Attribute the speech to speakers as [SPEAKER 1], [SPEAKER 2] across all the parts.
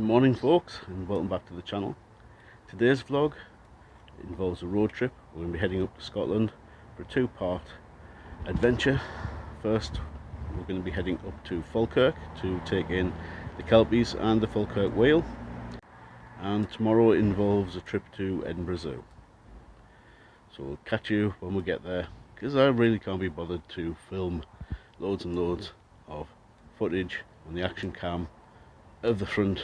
[SPEAKER 1] Good morning folks, and welcome back to the channel. Today's vlog involves a road trip. We're going to be heading up to Scotland for a two-part adventure. First we're going to be heading up to Falkirk to take in the Kelpies and the Falkirk Wheel, and tomorrow involves a trip to Edinburgh Zoo. So we'll catch you when we get there, because I really can't be bothered to film loads and loads of footage on the action cam of the front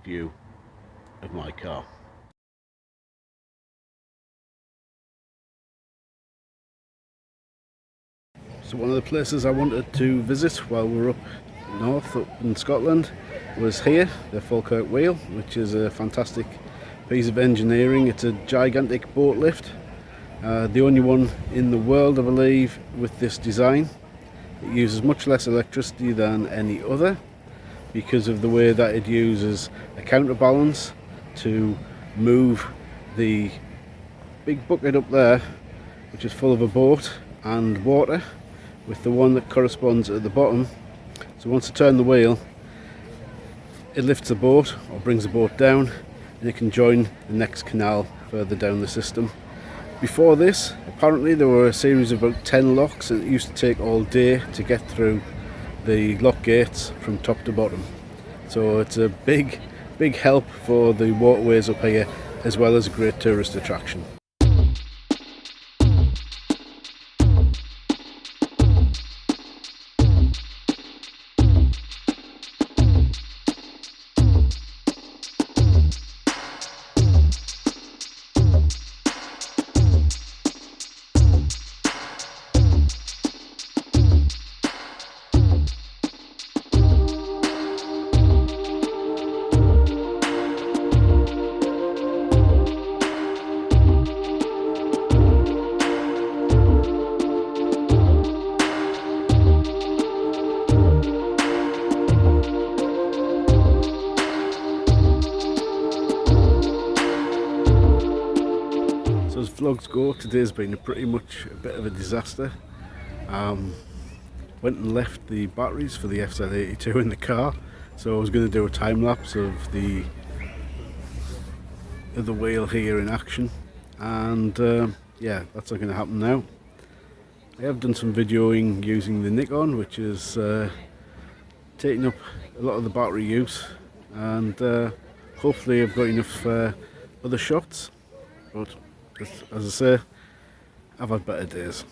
[SPEAKER 1] view of my car. So one of the places I wanted to visit while we were up north, up in Scotland, was here, the Falkirk Wheel, which is a fantastic piece of engineering. It's a gigantic boat lift, the only one in the world, I believe, with this design. It uses much less electricity than any other, because of the way that it uses a counterbalance to move the big bucket up there, which is full of a boat and water, with the one that corresponds at the bottom. So once I turn the wheel, it lifts the boat or brings the boat down, and it can join the next canal further down the system. Before this, apparently there were a series of about 10 locks, and it used to take all day to get through the lock gates from top to bottom. So it's a big help for the waterways up here, as well as a great tourist attraction. So as vlogs go, today's been pretty much a bit of a disaster. Went and left the batteries for the FZ82 in the car, so I was going to do a time lapse of the wheel here in action, and yeah, that's not going to happen now. I have done some videoing using the Nikon, which is taking up a lot of the battery use, and hopefully I've got enough other shots, but as I say, I've had better days.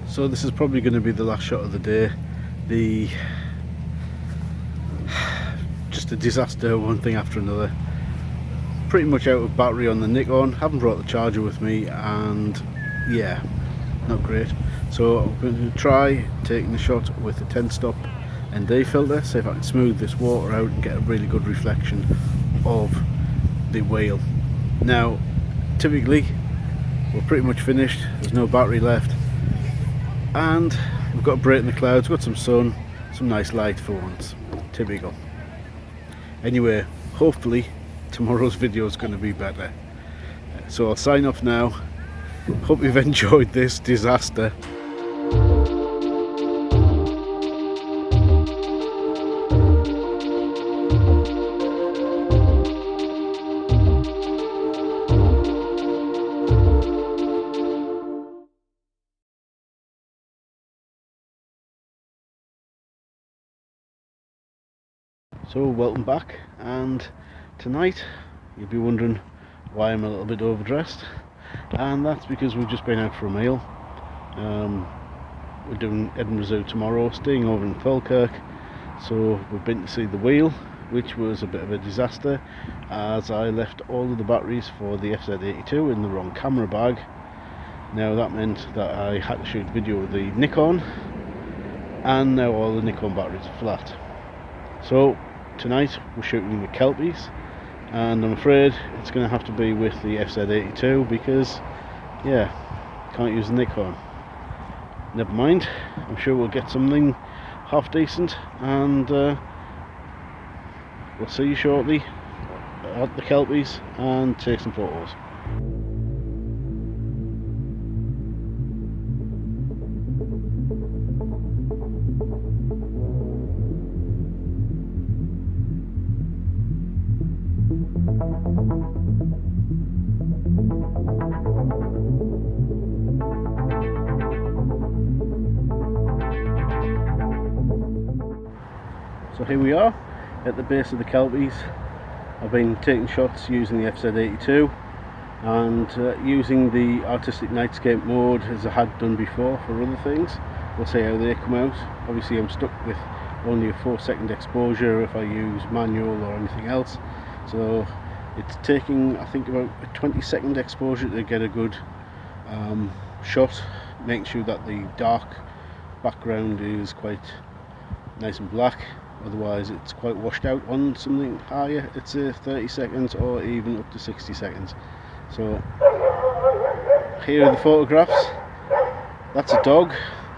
[SPEAKER 1] So this is probably going to be the last shot of the day. Just a disaster, one thing after another. Pretty much out of battery on the Nikon, haven't brought the charger with me, and yeah, not great. So I'm going to try taking the shot with a 10-stop ND filter, see if I can smooth this water out and get a really good reflection of the whale. Now, typically, we're pretty much finished, there's no battery left, and we've got a break in the clouds, got some sun, some nice light for once. Typical. Anyway, hopefully tomorrow's video is going to be better. So I'll sign off now. Hope you've enjoyed this disaster. So welcome back, and tonight you'll be wondering why I'm a little bit overdressed, and that's because we've just been out for a meal. We're doing Edinburgh Zoo tomorrow, staying over in Falkirk, so we've been to see the wheel, which was a bit of a disaster as I left all of the batteries for the FZ82 in the wrong camera bag. Now that meant that I had to shoot video with the Nikon, and now all the Nikon batteries are flat. So tonight we're shooting the Kelpies, and I'm afraid it's going to have to be with the FZ82 because, yeah, can't use the Nikon. Never mind, I'm sure we'll get something half decent, and we'll see you shortly at the Kelpies and take some photos. So here we are at the base of the Kelpies. I've been taking shots using the FZ82 and using the artistic nightscape mode as I had done before for other things. We'll see how they come out. Obviously I'm stuck with only a 4-second exposure if I use manual or anything else. So it's taking, I think, about a 20-second exposure to get a good shot, making sure that the dark background is quite nice and black. Otherwise it's quite washed out. On something higher it's 30 seconds or even up to 60 seconds. So here are the photographs. That's a dog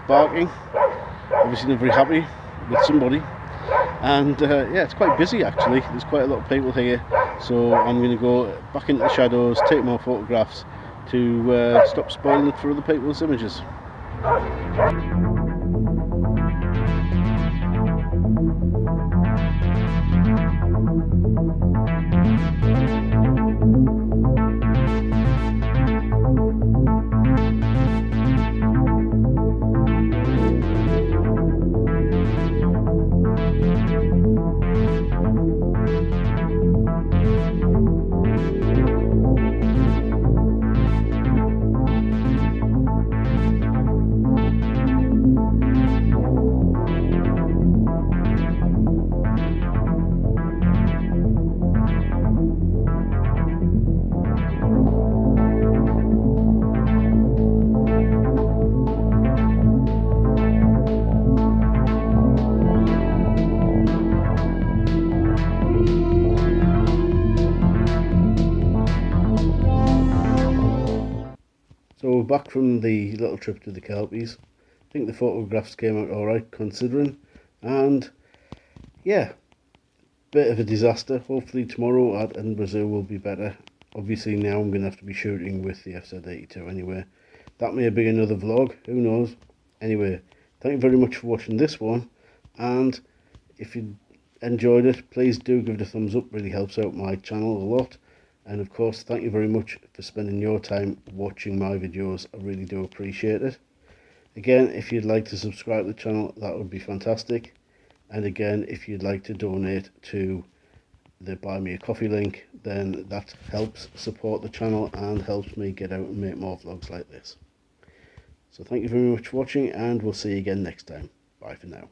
[SPEAKER 1] barking, obviously not very happy with somebody, and yeah, it's quite busy actually. There's quite a lot of people here, so I'm going to go back into the shadows, take more photographs to stop spoiling it for other people's images. So we're back from the little trip to the Kelpies. I think the photographs came out alright considering, and yeah, bit of a disaster. Hopefully tomorrow at Edinburgh Zoo will be better. Obviously now I'm going to have to be shooting with the FZ82 anyway. That may be another vlog, who knows. Anyway, thank you very much for watching this one, and if you enjoyed it, please do give it a thumbs up, really helps out my channel a lot. And of course, thank you very much for spending your time watching my videos. I really do appreciate it. Again, if you'd like to subscribe to the channel, that would be fantastic. And again, if you'd like to donate to the Buy Me a Coffee link, then that helps support the channel and helps me get out and make more vlogs like this. So thank you very much for watching, and we'll see you again next time. Bye for now.